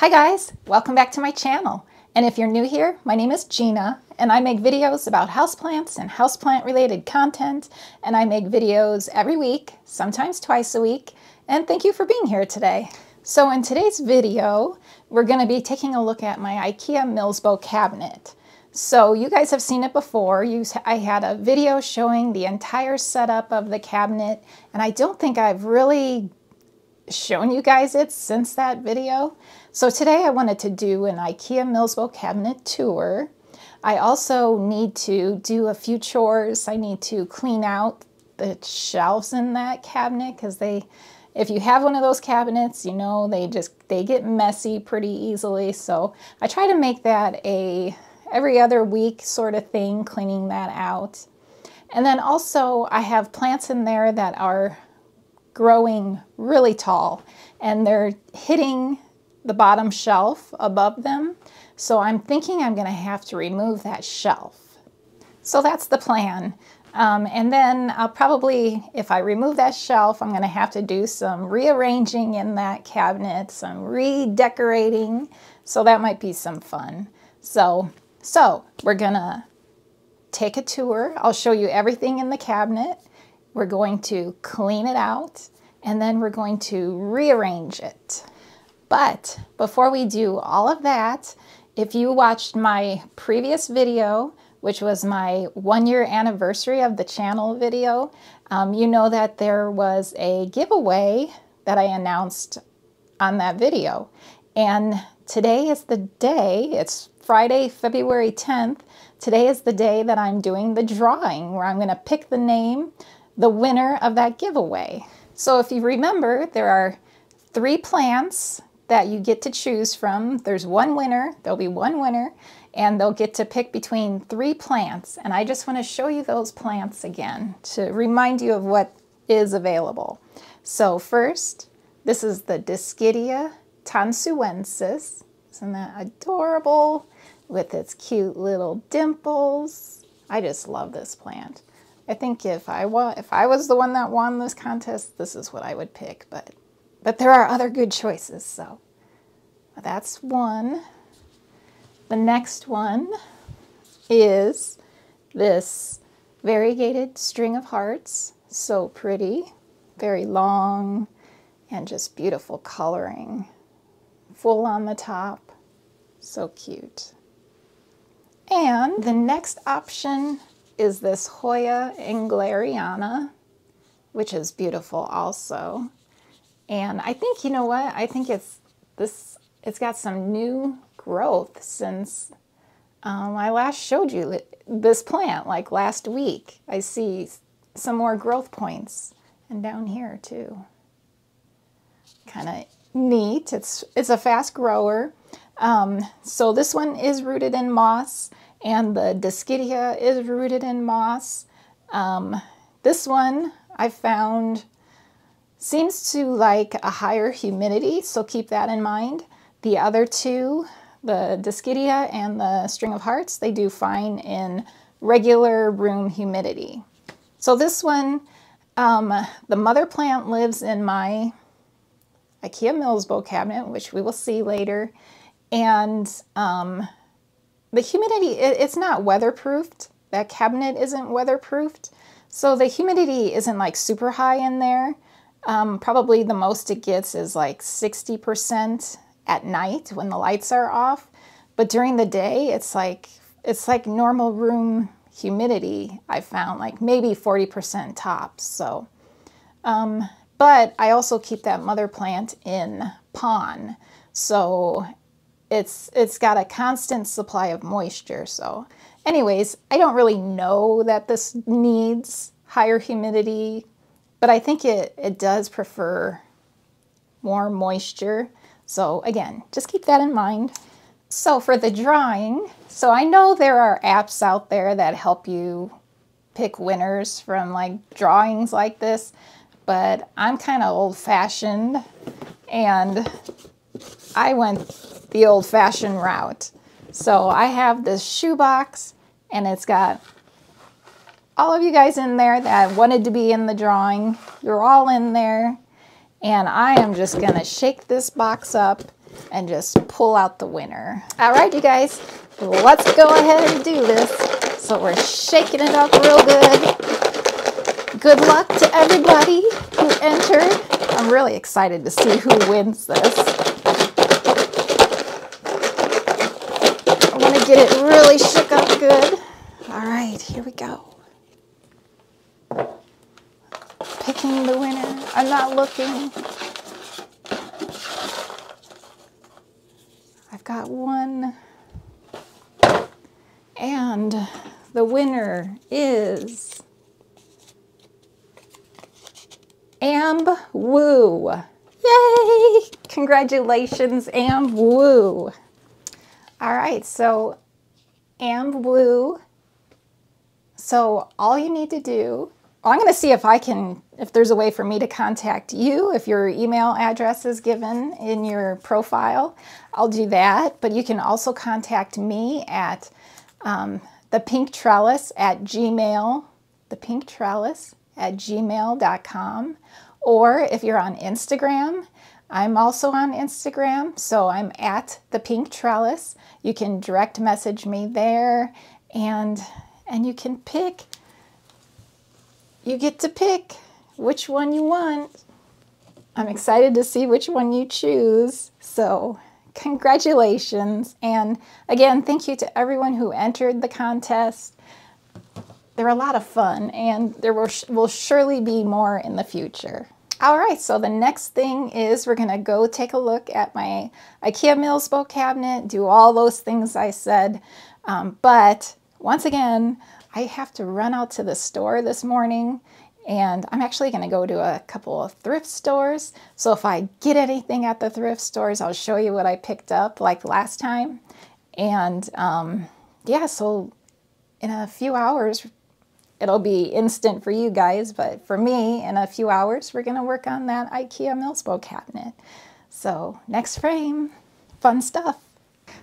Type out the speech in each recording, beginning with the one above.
Hi guys, welcome back to my channel. And if you're new here, my name is Gina and I make videos about houseplants and houseplant related content. And I make videos every week, sometimes twice a week. And thank you for being here today. So in today's video, we're going to be taking a look at my IKEA Milsbo cabinet. So you guys have seen it before. I had a video showing the entire setup of the cabinet, and I don't think I've really shown you guys it since that video. So today I wanted to do an IKEA Milsbo cabinet tour. I also need to do a few chores. I need to clean out the shelves in that cabinet because if you have one of those cabinets, you know, they get messy pretty easily. So I try to make that a every other week sort of thing, cleaning that out. And then also I have plants in there that are growing really tall and they're hitting the bottom shelf above them. So I'm thinking I'm going to have to remove that shelf. So that's the plan. And then I'll probably, if I remove that shelf, I'm going to have to do some rearranging in that cabinet, some redecorating. So that might be some fun. So we're going to take a tour. I'll show you everything in the cabinet. We're going to clean it out and then we're going to rearrange it. But before we do all of that, if you watched my previous video, which was my 1-year anniversary of the channel video, you know that there was a giveaway that I announced on that video. And today is the day, it's Friday, February 10th. Today is the day that I'm doing the drawing where I'm going to pick the name, the winner of that giveaway. So if you remember, there are 3 plants that you get to choose from. There's one winner, there'll be one winner, and they'll get to pick between 3 plants. And I just want to show you those plants again to remind you of what is available. So first, this is the Dischidia Tonsuensis. Isn't that adorable? With its cute little dimples. I just love this plant. I think if I was the one that won this contest, this is what I would pick, but there are other good choices, so that's one. The next one is this variegated string of hearts. So pretty, very long, and just beautiful coloring. Full on the top, so cute. And the next option is this Hoya Engleriana, which is beautiful also. And I think, you know what, I think it's got some new growth since I last showed you this plant, like last week. I see some more growth points, and down here too. Kind of neat. It's a fast grower. So this one is rooted in moss, and the Dischidia is rooted in moss. This one I found seems to like a higher humidity, so keep that in mind. The other two, the Dischidia and the String of Hearts, they do fine in regular room humidity. So this one, the mother plant lives in my IKEA Milsbo cabinet, which we will see later. And the humidity, it's not weatherproofed. That cabinet isn't weatherproofed. So the humidity isn't like super high in there. Probably the most it gets is like 60% at night when the lights are off. But during the day, it's like normal room humidity, I found, like maybe 40% tops. So, but I also keep that mother plant in pon. So it's got a constant supply of moisture. So anyways, I don't really know that this needs higher humidity, but I think it does prefer more moisture. So again, just keep that in mind. So for the drawing, so I know there are apps out there that help you pick winners from like drawings like this, but I'm kind of old-fashioned and I went the old-fashioned route. So I have this shoebox and it's got all of you guys in there that wanted to be in the drawing. You're all in there. And I am just gonna shake this box up and just pull out the winner. All right, you guys, let's go ahead and do this. So we're shaking it up real good. Good luck to everybody who entered. I'm really excited to see who wins this. I want to get it really shook up good. All right, here we go. Picking the winner. I'm not looking. I've got one. And the winner is Amb Woo. Yay! Congratulations, Amb Woo. All right, so Amb Woo. So all you need to do, I'm going to see if there's a way for me to contact you. If your email address is given in your profile, I'll do that. But you can also contact me at thepinktrellis at thepinktrellis@gmail.com. Or if you're on Instagram, I'm also on Instagram, so I'm at thepinktrellis. You can direct message me there, and you can pick. You get to pick which one you want. I'm excited to see which one you choose. So congratulations. And again, thank you to everyone who entered the contest. They're a lot of fun, and there will surely be more in the future. All right, so the next thing is we're gonna go take a look at my IKEA Milsbo cabinet, do all those things I said. But once again, I have to run out to the store this morning, and I'm actually going to go to a couple of thrift stores. So if I get anything at the thrift stores, I'll show you what I picked up like last time. And yeah, so in a few hours, it'll be instant for you guys, but for me, in a few hours, we're going to work on that IKEA Milsbo cabinet. So next frame, fun stuff.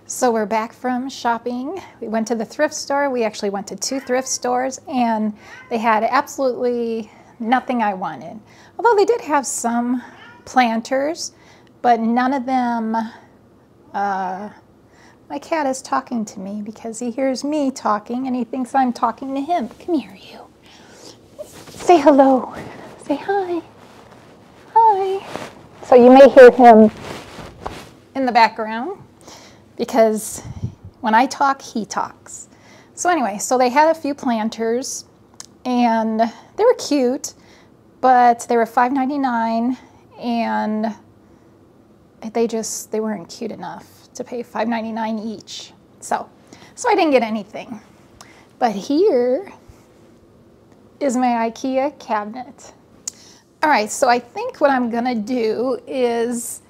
So we're back from shopping. We went to the thrift store. We actually went to 2 thrift stores, and they had absolutely nothing I wanted. Although they did have some planters, but none of them, my cat is talking to me because he hears me talking and he thinks I'm talking to him. Come here, you. Say hello. Say hi. Hi. So you may hear him in the background, because when I talk, he talks. So anyway, so they had a few planters, and they were cute, but they were $5.99, and they weren't cute enough to pay $5.99 each. So I didn't get anything. But here is my IKEA cabinet. All right, so I think what I'm gonna do is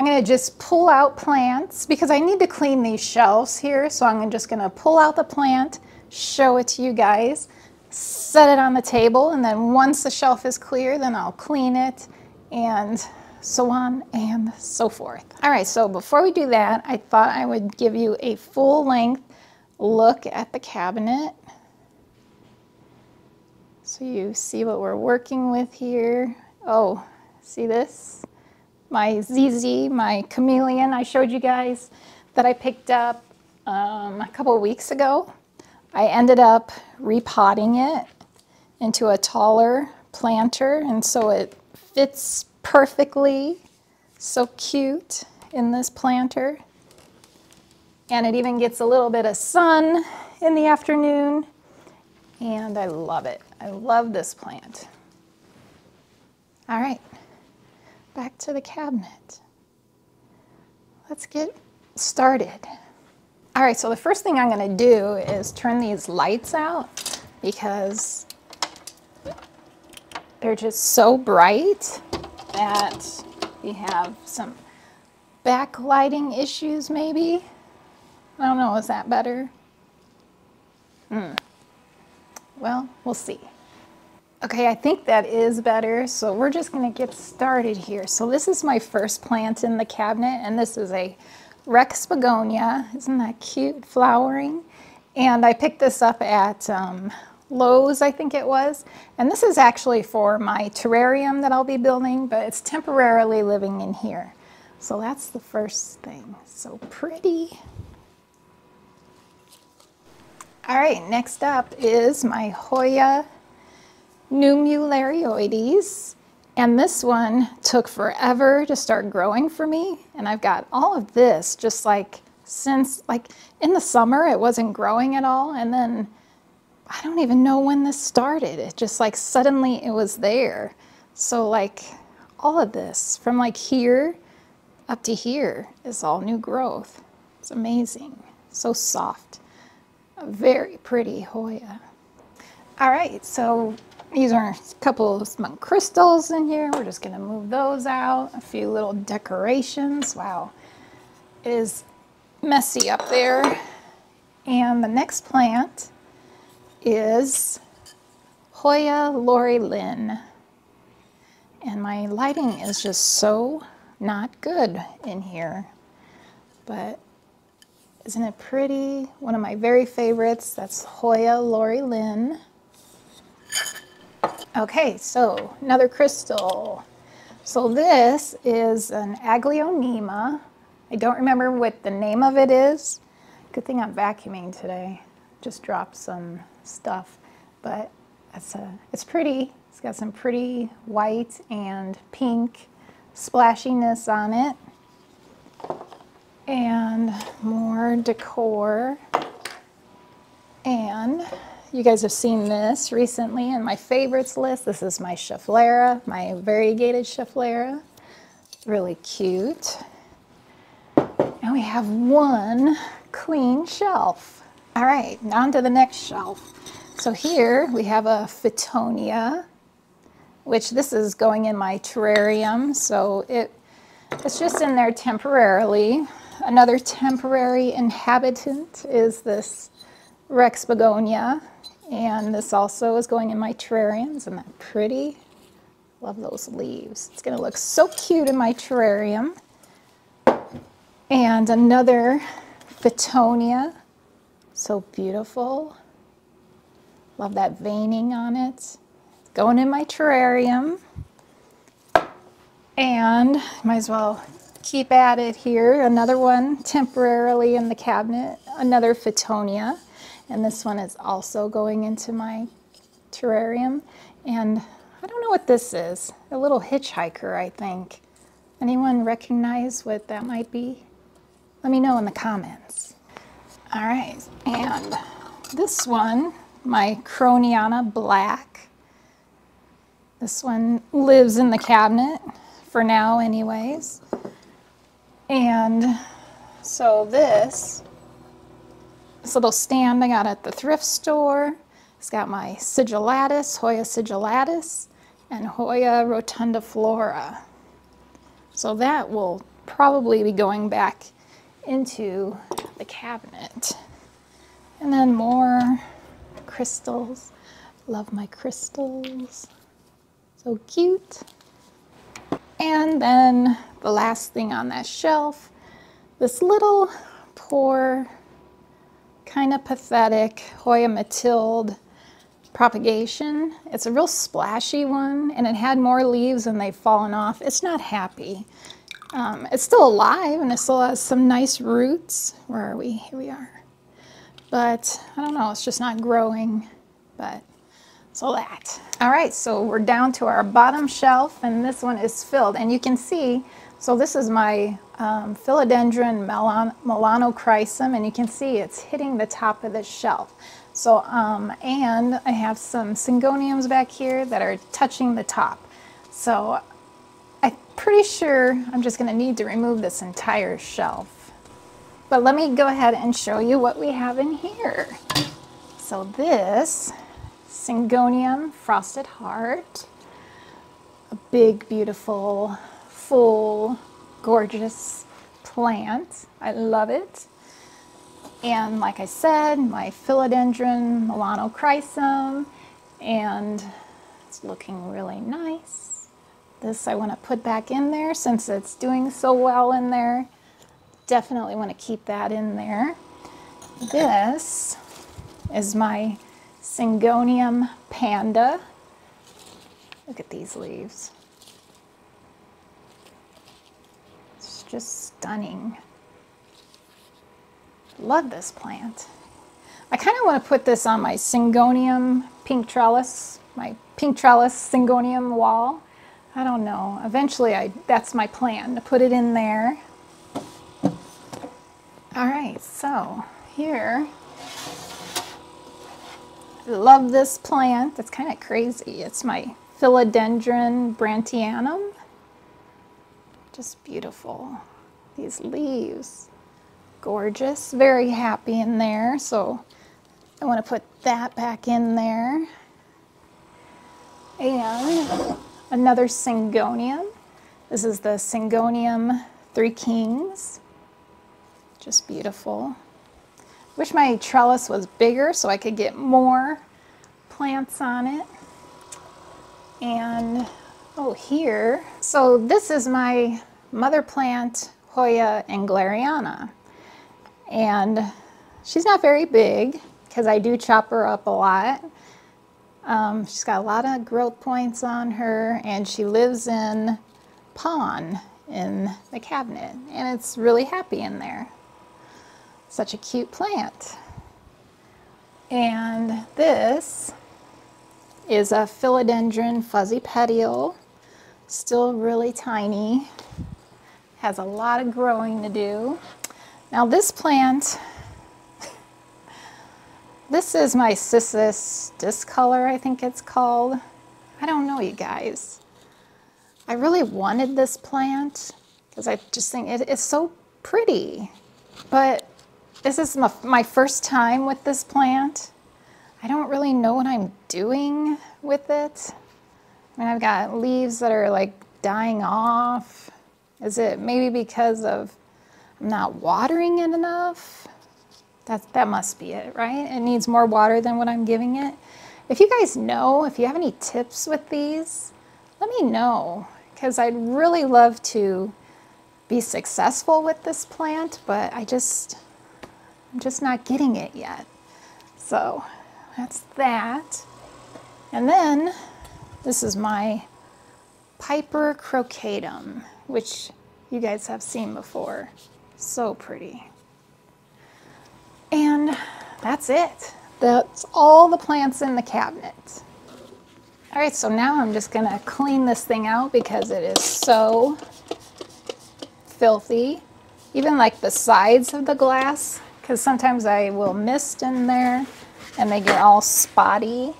I'm going to just pull out plants because I need to clean these shelves here. So I'm just going to pull out the plant, show it to you guys, set it on the table, and then once the shelf is clear, then I'll clean it, and so on and so forth. All right, so before we do that, I thought I would give you a full-length look at the cabinet so you see what we're working with here. Oh, see this? My ZZ, my chameleon I showed you guys that I picked up a couple of weeks ago. I ended up repotting it into a taller planter, and so it fits perfectly. So cute in this planter. And it even gets a little bit of sun in the afternoon, and I love it. I love this plant. All right. Back to the cabinet. Let's get started. All right, so the first thing I'm going to do is turn these lights out because they're just so bright that we have some backlighting issues maybe. I don't know, is that better? Well, we'll see. Okay, I think that is better, so we're just going to get started here. So this is my first plant in the cabinet, and this is a Rex begonia. Isn't that cute, flowering? And I picked this up at Lowe's, I think it was. And this is actually for my terrarium that I'll be building, but it's temporarily living in here. So that's the first thing. So pretty. All right, next up is my Hoya Engleriana. And this one took forever to start growing for me. And I've got all of this just like since, like in the summer, it wasn't growing at all. And then I don't even know when this started. It just like suddenly it was there. So like all of this from like here up to here is all new growth. It's amazing. So soft. A very pretty Hoya. All right, so these are a couple of some crystals in here. We're just gonna move those out. A few little decorations. Wow, it is messy up there. And the next plant is Hoya Engleriana. And my lighting is just so not good in here. But isn't it pretty? One of my very favorites. That's Hoya Engleriana. Okay, so another crystal. So this is an Aglaonema. I don't remember what the name of it is. Good thing I'm vacuuming today. Just dropped some stuff, but it's pretty. It's got some pretty white and pink splashiness on it. And more decor. And you guys have seen this recently in my favorites list. This is my Schefflera, my variegated Schefflera. Really cute. And we have one clean shelf. All right, on to the next shelf. So here we have a Fittonia, which this is going in my terrarium. So it's just in there temporarily. Another temporary inhabitant is this Rex begonia. And this also is going in my terrarium. Isn't that pretty? Love those leaves. It's gonna look so cute in my terrarium. And another Fittonia. So beautiful. Love that veining on it. It's going in my terrarium. And might as well keep at it here. Another one temporarily in the cabinet. Another Fittonia. And this one is also going into my terrarium. And I don't know what this is. A little hitchhiker, I think. Anyone recognize what that might be? Let me know in the comments. All right, and this one, my Croniana Black. This one lives in the cabinet for now anyways. And so this little stand I got at the thrift store. It's got my sigillatus, Hoya sigillatus, and Hoya rotundiflora. So that will probably be going back into the cabinet. And then more crystals. Love my crystals. So cute. And then the last thing on that shelf, this little poor, kind of pathetic Hoya Matilde propagation. It's a real splashy one, and it had more leaves and they've fallen off. It's not happy. It's still alive and it still has some nice roots. Where are we? Here we are. But I don't know, it's just not growing. But so that. All right, so we're down to our bottom shelf and this one is filled. And you can see, so this is my Philodendron melanochrysum, and you can see it's hitting the top of the shelf. So, and I have some Syngoniums back here that are touching the top. So I'm pretty sure I'm just gonna need to remove this entire shelf. But let me go ahead and show you what we have in here. So this Syngonium frosted heart, a big, beautiful, full, gorgeous plant. I love it. And like I said, my Philodendron melanochrysum, and it's looking really nice. This I want to put back in there since it's doing so well in there. Definitely want to keep that in there. This is my Syngonium panda. Look at these leaves. It's just stunning. Love this plant. I kind of want to put this on my Syngonium pink trellis, my pink trellis Syngonium wall. I don't know. Eventually, that's my plan, to put it in there. All right, so here, I love this plant. It's kind of crazy. It's my Philodendron brandtianum. Just beautiful. These leaves, gorgeous. Very happy in there. So I want to put that back in there. And another Syngonium. This is the Syngonium Three Kings. Just beautiful. Wish my trellis was bigger so I could get more plants on it. And oh, here. So this is my mother plant, Hoya Engleriana. And she's not very big because I do chop her up a lot. She's got a lot of growth points on her, and she lives in pawn in the cabinet, and it's really happy in there. Such a cute plant. And this is a Philodendron fuzzy petiole, still really tiny, has a lot of growing to do. Now this plant, this is my Cissus discolor, I think it's called. I don't know, you guys. I really wanted this plant because I just think it is so pretty, but this is my first time with this plant. I don't really know what I'm doing with it. I mean, I've got leaves that are like dying off. Is it maybe because of I'm not watering it enough? That must be it, right? It needs more water than what I'm giving it. If you guys know, if you have any tips with these, let me know, because I'd really love to be successful with this plant, but I'm just not getting it yet. So that's that. And then this is my Piper Crocatum, which you guys have seen before. So pretty. And that's it. That's all the plants in the cabinet. All right, so now I'm just gonna clean this thing out because it is so filthy. Even like the sides of the glass, because sometimes I will mist in there and they get all spotty.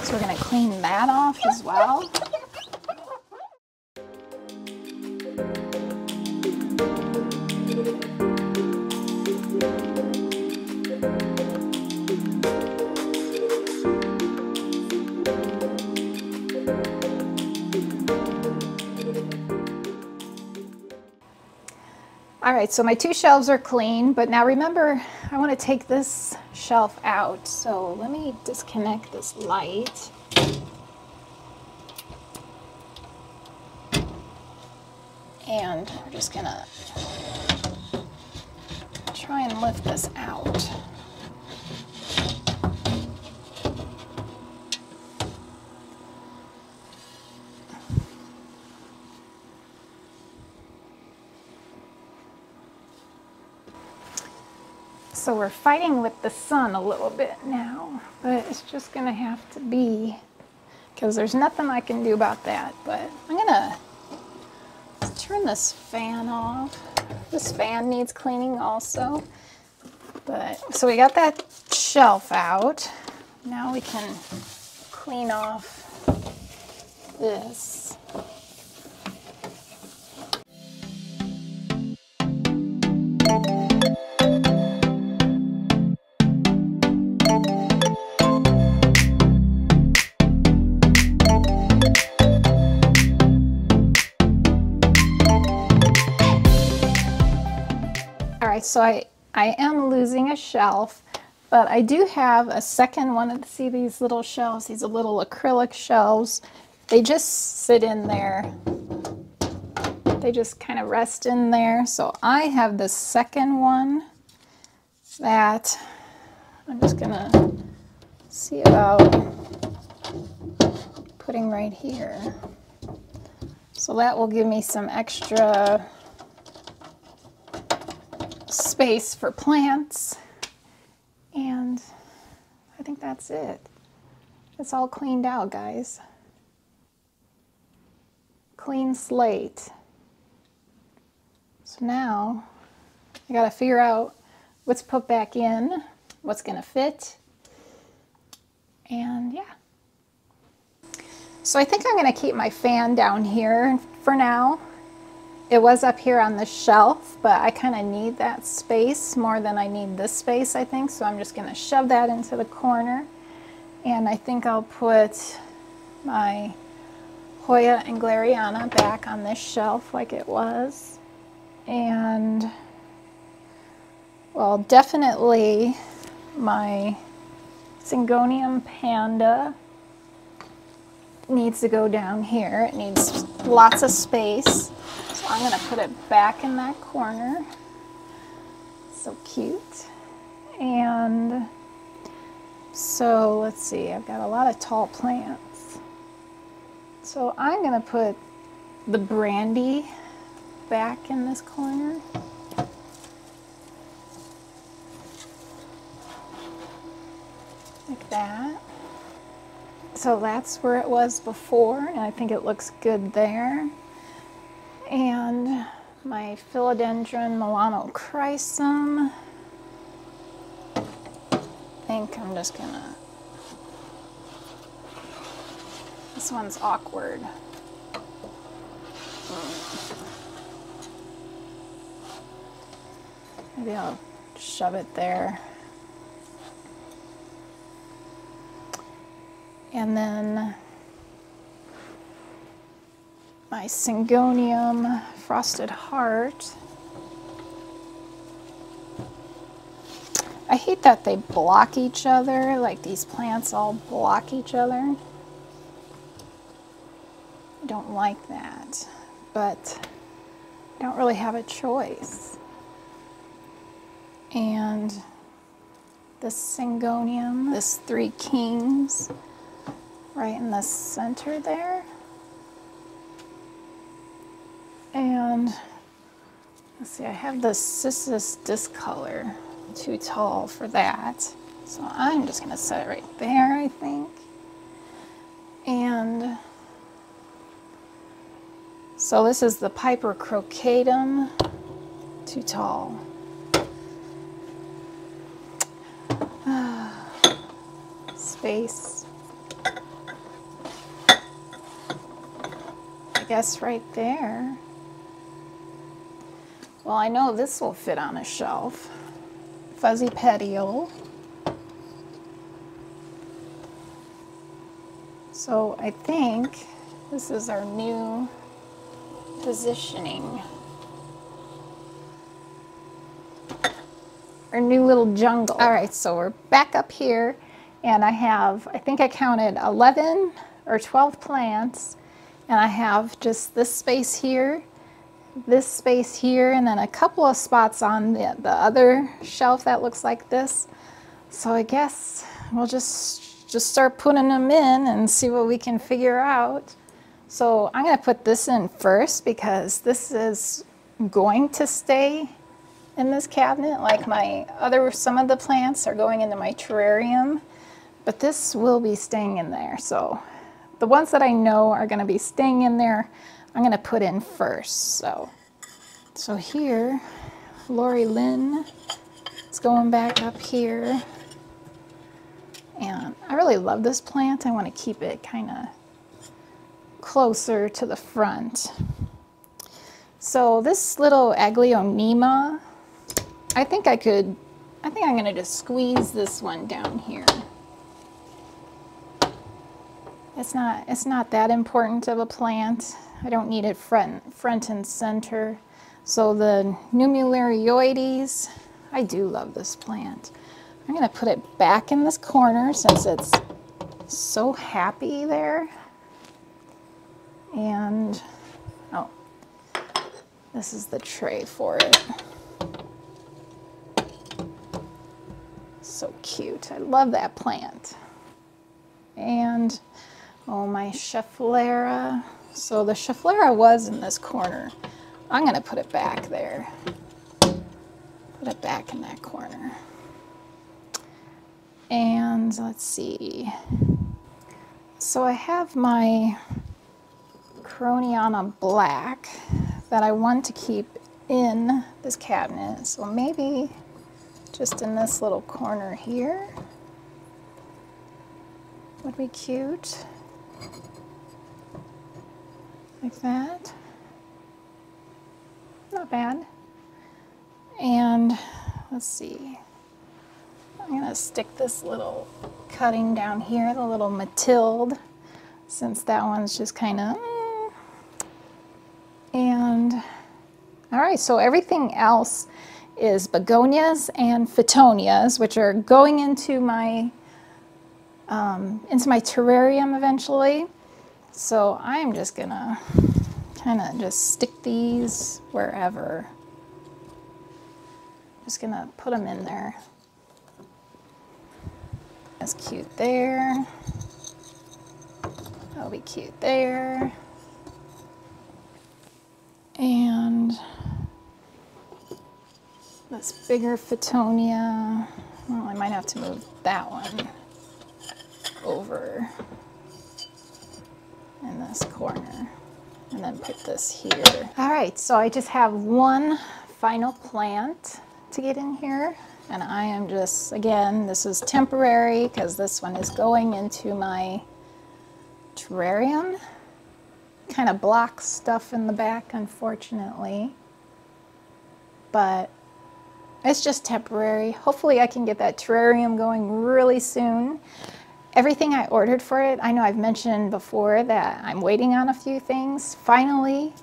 So we're gonna clean that off as well. All right, so my two shelves are clean, but now remember, I want to take this shelf out. So let me disconnect this light. And we're just gonna try and lift this out. So we're fighting with the sun a little bit now, but it's just gonna have to be, because there's nothing I can do about that. But I'm gonna turn this fan off. This fan needs cleaning also. But so we got that shelf out. Now we can clean off this. So I am losing a shelf, but I do have a second one. See these little shelves, these little acrylic shelves. They just sit in there. They just kind of rest in there. So I have the second one that I'm just gonna see about putting right here. So that will give me some extra space for plants. And I think that's it. It's all cleaned out, guys. Clean slate. So now I gotta figure out what's put back in, what's gonna fit, and yeah. So I think I'm gonna keep my fan down here for now. It was up here on the shelf, but I kind of need that space more than I need this space, I think. So I'm just gonna shove that into the corner. And I think I'll put my Hoya Engleriana back on this shelf like it was. And, well, definitely my Syngonium panda needs to go down here. It needs lots of space. So I'm going to put it back in that corner. So cute. And so let's see, I've got a lot of tall plants. So I'm going to put the brandy back in this corner. Like that. So that's where it was before, and I think it looks good there. And my Philodendron melanochrysum. I think I'm just gonna, this one's awkward. Maybe I'll shove it there. And then my Syngonium frosted heart. I hate that they block each other, like these plants all block each other. I don't like that, but I don't really have a choice. And this Syngonium, this Three Kings, right in the center there. And let's see, I have the Cissus discolor, too tall for that. So I'm just gonna set it right there, I think. And so this is the Piper Crocatum, too tall. Space. I guess right there. Well, I know this will fit on a shelf. Fuzzy petiole. So I think this is our new positioning. Our new little jungle. All right, so we're back up here, and I think I counted 11 or 12 plants, and I have just this space here, and then a couple of spots on the other shelf that looks like this. So I guess we'll just start putting them in and see what we can figure out. So I'm going to put this in first because this is going to stay in this cabinet, like some of the plants are going into my terrarium, but this will be staying in there. So the ones that I know are going to be staying in there, I'm going to put in first. So here, Lori Lynn is going back up here, and I really love this plant. I want to keep it kind of closer to the front. So this little Aglaonema, I think I'm going to just squeeze this one down here. It's not that important of a plant. I don't need it front and center. So the Numerarioides, I do love this plant. I'm going to put it back in this corner since it's so happy there. And, oh, this is the tray for it. So cute. I love that plant. And, oh, my Schefflera. So the Schefflera was in this corner. I'm going to put it back there. Put it back in that corner. And let's see. So I have my Croniana black that I want to keep in this cabinet. So maybe just in this little corner here would be cute. Like that. Not bad. And let's see. I'm gonna stick this little cutting down here, the little Mathilde, since that one's just kind of, and all right, so everything else is begonias and Fittonias, which are going into my terrarium eventually. So I'm just gonna kind of just stick these wherever. Just gonna put them in there. That's cute there. That'll be cute there. And this bigger Fittonia, well, I might have to move that one over in this corner and then put this here. All right, so I just have one final plant to get in here. And I am just, again, this is temporary because this one is going into my terrarium. Kind of blocks stuff in the back, unfortunately. But it's just temporary. Hopefully I can get that terrarium going really soon. Everything I ordered for it, I know I've mentioned before that I'm waiting on a few things. Finally,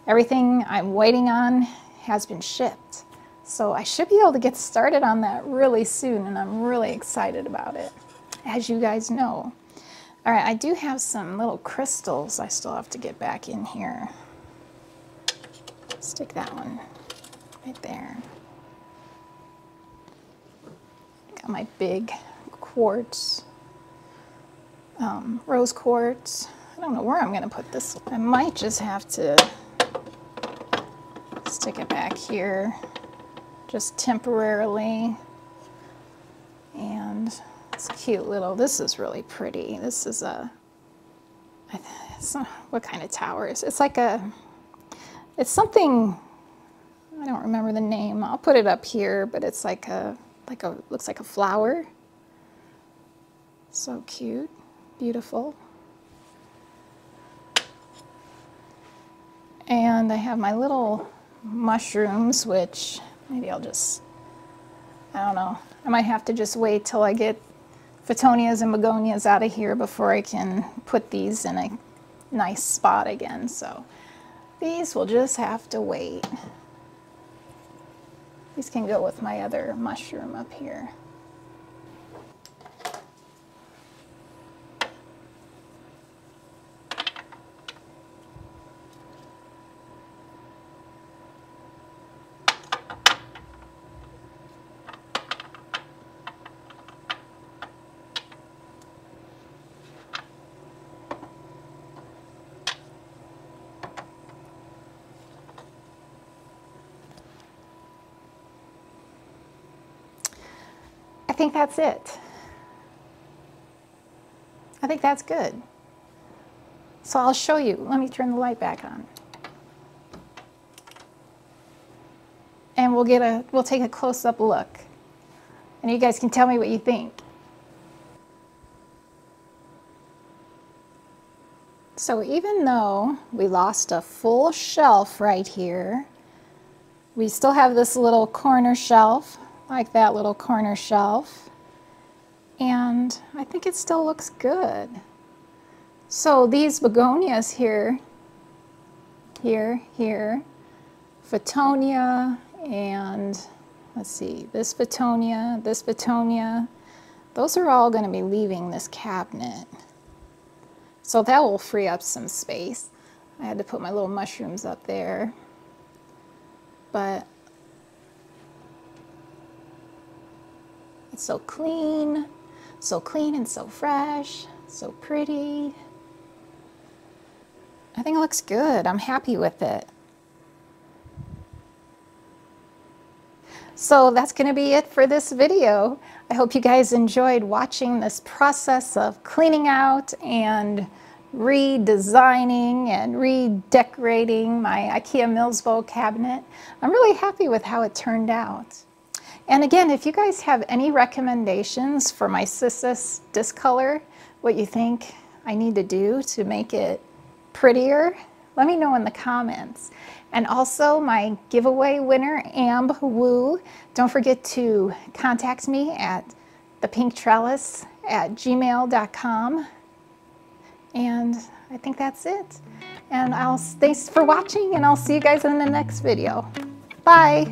everything I'm waiting on has been shipped. So I should be able to get started on that really soon, and I'm really excited about it, as you guys know. All right, I do have some little crystals I still have to get back in here. Stick that one right there. Got my big quartz, rose quartz. I don't know where I'm gonna put this. I might just have to stick it back here. Just temporarily. And it's cute little, this is really pretty. This is a, what kind of tower is it? It's like a, it's something, I don't remember the name. I'll put it up here, but it's like a, looks like a flower. So cute, beautiful. And I have my little mushrooms, which maybe I'll just, I don't know. I might have to just wait till I get Fittonias and begonias out of here before I can put these in a nice spot again. So these will just have to wait. These can go with my other mushroom up here. I think that's it. I think that's good. So I'll show you. Let me turn the light back on. And we'll take a close-up look. And you guys can tell me what you think. So even though we lost a full shelf right here, we still have this little corner shelf, like that little corner shelf. And I think it still looks good. So these begonias here, Fittonia, and let's see, this Fittonia, those are all going to be leaving this cabinet. So that will free up some space. I had to put my little mushrooms up there. But it's so clean and so fresh, so pretty. I think it looks good. I'm happy with it. So that's going to be it for this video. I hope you guys enjoyed watching this process of cleaning out and redesigning and redecorating my IKEA Milsbo cabinet. I'm really happy with how it turned out. And again, if you guys have any recommendations for my Cissus discolor, what you think I need to do to make it prettier, let me know in the comments. And also my giveaway winner, Amb Woo, don't forget to contact me at thepinktrellis@gmail.com. And I think that's it. And thanks for watching, and I'll see you guys in the next video. Bye.